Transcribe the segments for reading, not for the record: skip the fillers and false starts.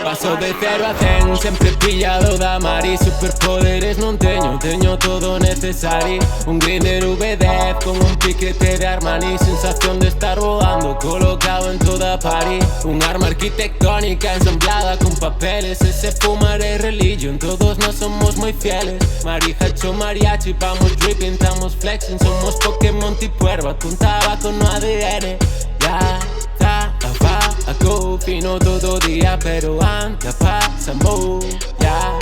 Paso de 0 a 100, sempre pillado da mari. Superpoderes non teño, teño todo necesario. Un grinder V10 con un piquete de Armani. Sensación de estar volando, colocado en toda party. Un arma arquitectónica ensamblada con papeles. Ese fumar es religion, todos no somos muy fieles. Marija hecho mariachi, vamos dripping, estamos flexing. Somos Pokémon tipo herba, con tabaco no ADN. Ya tabaco, fino todo día, pero anda pasamos. Ya,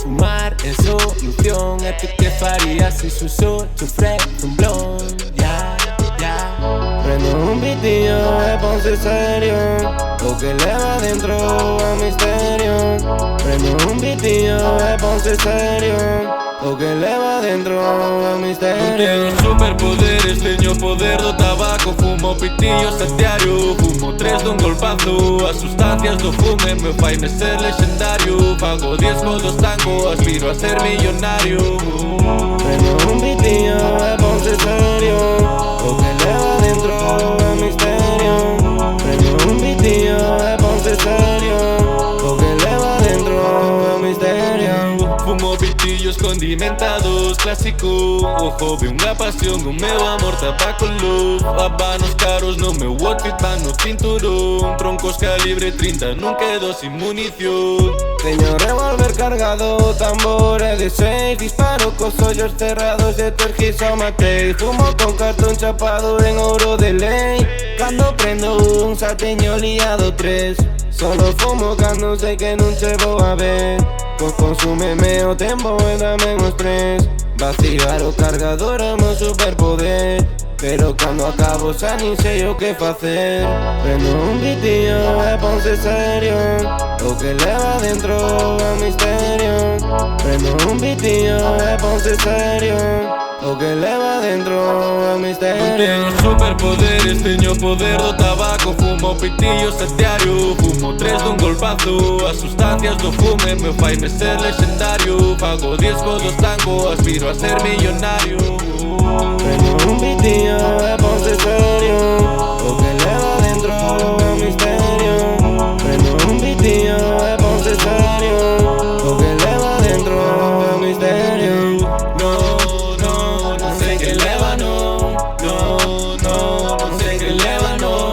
fumar es solución. Es que faría si sus 8 ofrece un blond. Ya. Prendo un pitillo e ponse serio, o que leva dentro a misterio. Prendo un pitillo e ponse serio, o que leva dentro a misterio. Teño superpoderes, teño poder do tabaco. Fumo pitillos a diario, fumo 3 dun golpazo. As sustancias do fume me faime ser legendario. Pago 10 modos tango, aspiro a ser millonario. Prendo un pitillo e ponse serio, o que leva dentro a misterio. Prendo un pitillo e ponse serio, o que leva dentro a misterio. Fumo pitillos condimentados, clásico. O hobby, unha pasión, o meu amor tabaco love. Habanos caros no meu outfit, van no cinturón. Troncos calibre 30, non quedo sin munición. Teño revólver cargado, tambores de 6. Disparo cos ollos cerrados de tergiso matei. Fumo con cartón chapado en ouro de lei. Cando prendo un xa teño liado 3. Solo fumo cando sei que non che vou a ver. Consúmeme o tempo e dame un estrés. Vaciar o cargador é o meu superpoder, pero cando acabo xa nin sei o que facer. Prendo un pitillo e ponse serio, o que leva dentro a misterio. Prendo un pitillo e ponse serio, o que leva dentro a misterio. Teño superpoderes, teño poder do tabaco. Fumo pitillos a diario, fumo 3 dun golpazo. As sustancias do fume me faime ser legendario. Pago 10 modos tango, aspiro a ser millonario. Prendo un pitillo e ponse serio, o que leva dentro a misterio. Prendo un pitillo e ponse serio, o que leva dentro a misterio. Non sei que leva, non sei que leva, non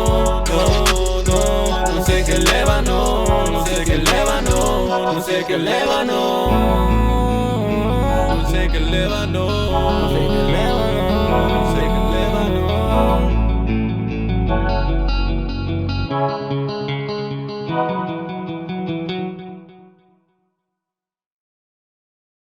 sei que leva, non sei que leva, non sei que leva, non sei que leva, non.